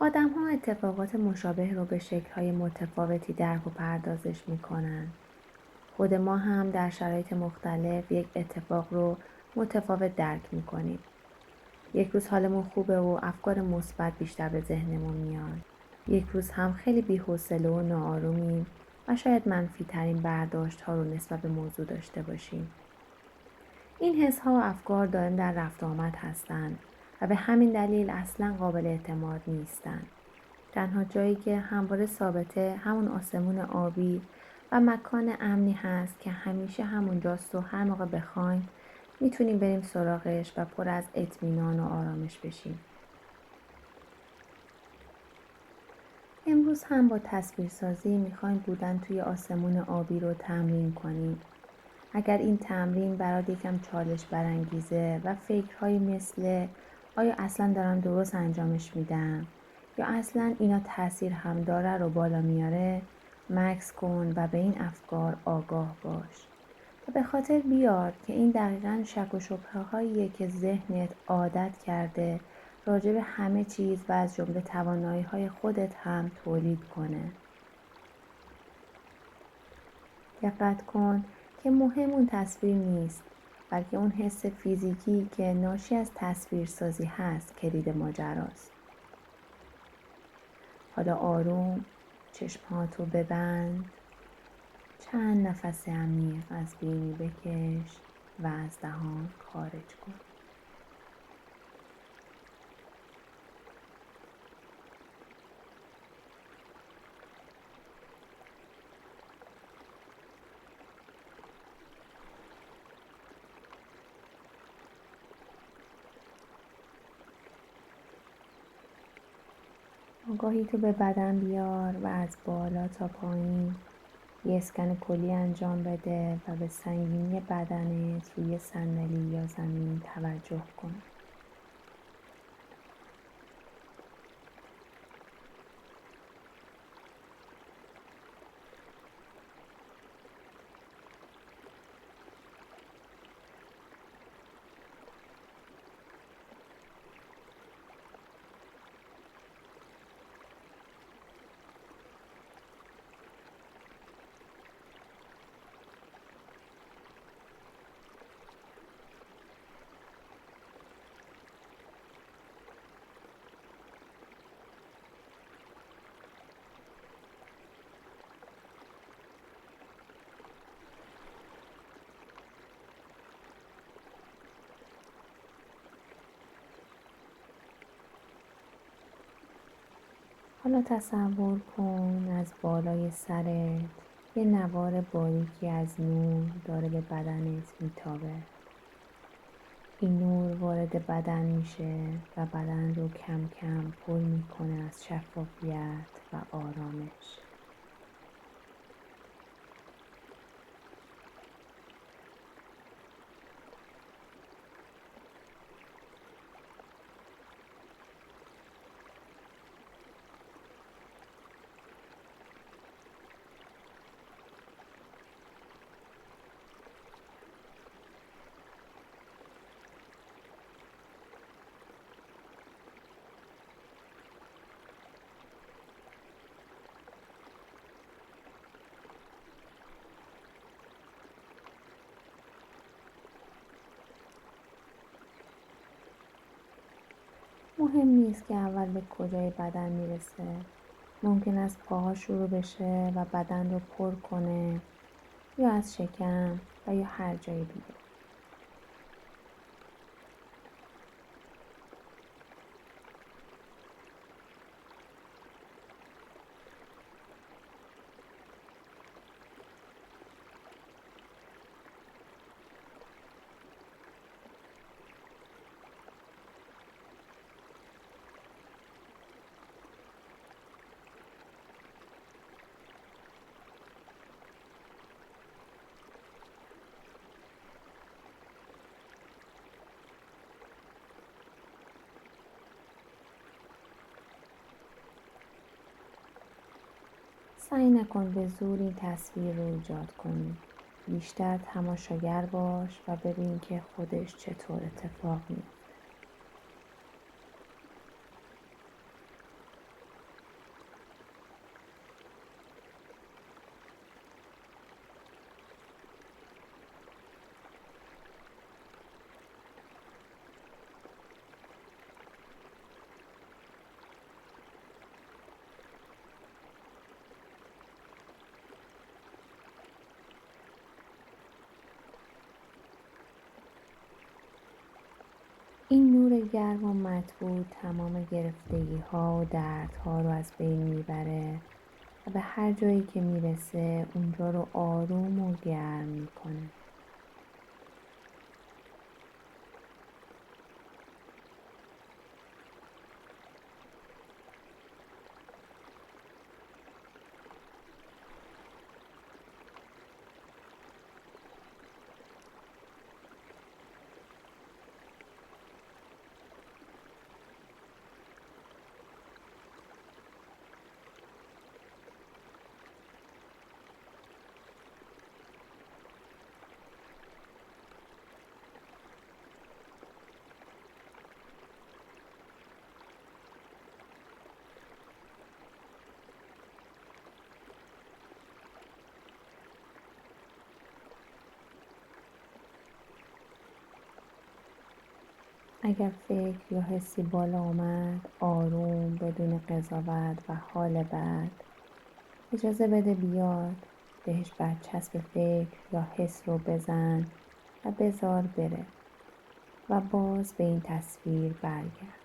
آدم‌ها اتفاقات مشابه رو به شکل‌های متفاوتی درک و پردازش می‌کنن. خود ما هم در شرایط مختلف یک اتفاق رو متفاوت درک می‌کنیم. یک روز حالمون خوبه و افکار مثبت بیشتر به ذهنمون میاد. یک روز هم خیلی بی‌حوصله و ناآرومیم و شاید منفی ترین برداشت‌ها رو نسبت به موضوع داشته باشیم. این حس‌ها و افکار دائم در رفت و آمد هستند و به همین دلیل اصلاً قابل اعتماد نیستند. تنها جایی که همواره ثابته همون آسمون آبی و مکان امنی هست که همیشه همونجاست و هر موقع بخوایم میتونیم بریم سراغش و پر از اطمینان و آرامش بشیم. امروز هم با تصویرسازی میخوایم بودن توی آسمون آبی رو تمرین کنیم. اگر این تمرین برات یکم چالش برانگیزه و فکرهایی مثل آیا اصلا دارم درست انجامش میدم یا اصلا اینا تاثیر هم داره رو بالا میاره، مکث کن و به این افکار آگاه باش و به خاطر بیار که این دقیقاً شک و شبهه هاییه که ذهنت عادت کرده راجع به همه چیز و از جمله توانایی های خودت هم تولید کنه. دقت کن که مهم اون تصویر نیست، بلکه اون حس فیزیکی که ناشی از تصویرسازی هست کلید ماجراست. حالا آروم چشمهاتو ببند، چند نفس عمیق از بینی بکش و از دهان خارج کن. آگاهی تو به بدن بیار و از بالا تا پایین یه اسکن کلی انجام بده و به سنگینی بدنت روی صندلی یا زمین توجه کن. حالا تصور کن از بالای سرت یه نوار باریکی از نور داره به بدنت میتابه. این نور وارد بدن میشه و بدن رو کم کم پر میکنه از شفافیت و آرامش. مهم نیست که اول به کجای بدن میرسه. ممکن است پاها شروع بشه و بدن رو پر کنه، یا از شکم و یا هر جای دیگه. سعی نکن به زور این تصویر رو ایجاد کنی. بیشتر تماشاگر باش و ببین که خودش چطور اتفاق میفته. نور گرم و مطبوع تمام گرفتگی ها و دردها رو از بین میبره و به هر جایی که میرسه اونجا رو آروم و گرم میکنه. اگر فکر یا حسی بالا آمد، آروم بدون قضاوت و حال بد اجازه بده بیاد. بهش برچسب فکر یا حس رو بزن و بذار بره و باز به این تصویر برگرد.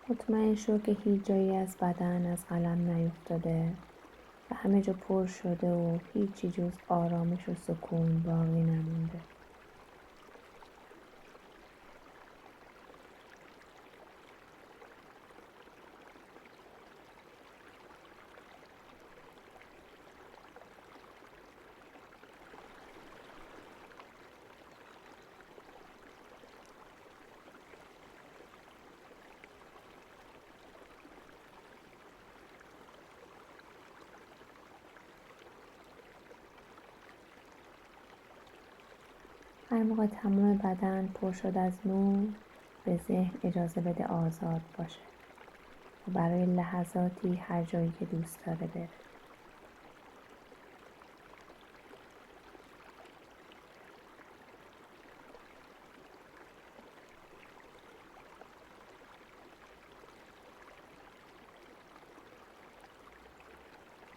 مطمئن شو که هیچ جایی از بدن از قلم نیفتاده و همه جا پر شده و هیچی جز آرامش و سکون باقی نمونده. هر موقع تمام بدن پر شد از نور، به ذهن اجازه بده آزاد باشه و برای لحظاتی هر جایی که دوست داره بره.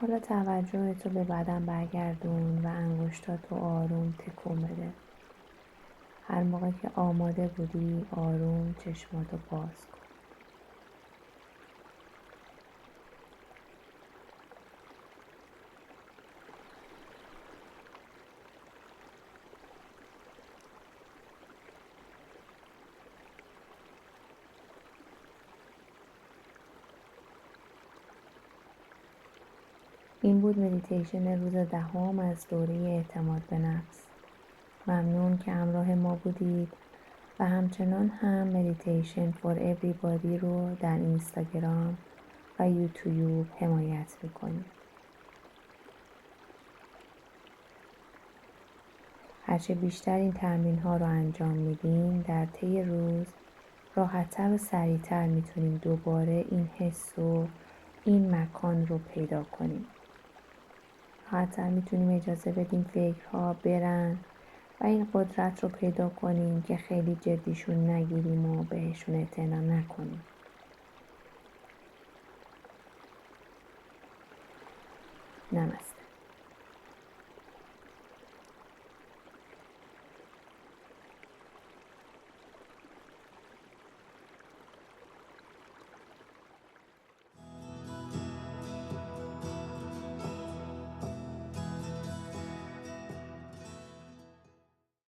حالا توجه تو به بدن برگردون و انگشتاتو آروم تکون بده. هر موقع که آماده بودی آروم چشماتو باز کن. این بود مدیتیشن روز 10 از دوره اعتماد به نفس. ممنون که همراه ما بودید و همچنان هم مدیتیشن فور everybody رو در اینستاگرام و یوتیوب حمایت میکنید. هرچه بیشتر این تمرین ها رو انجام میدیم در طی روز راحت‌تر و سریع‌تر میتونیم دوباره این حس و این مکان رو پیدا کنیم. راحت‌تر میتونیم اجازه بدیم فکرها برن و این قدرت رو پیدا کنیم که خیلی جدیشون نگیریم و بهشون اعتنا نکنیم. نمسته.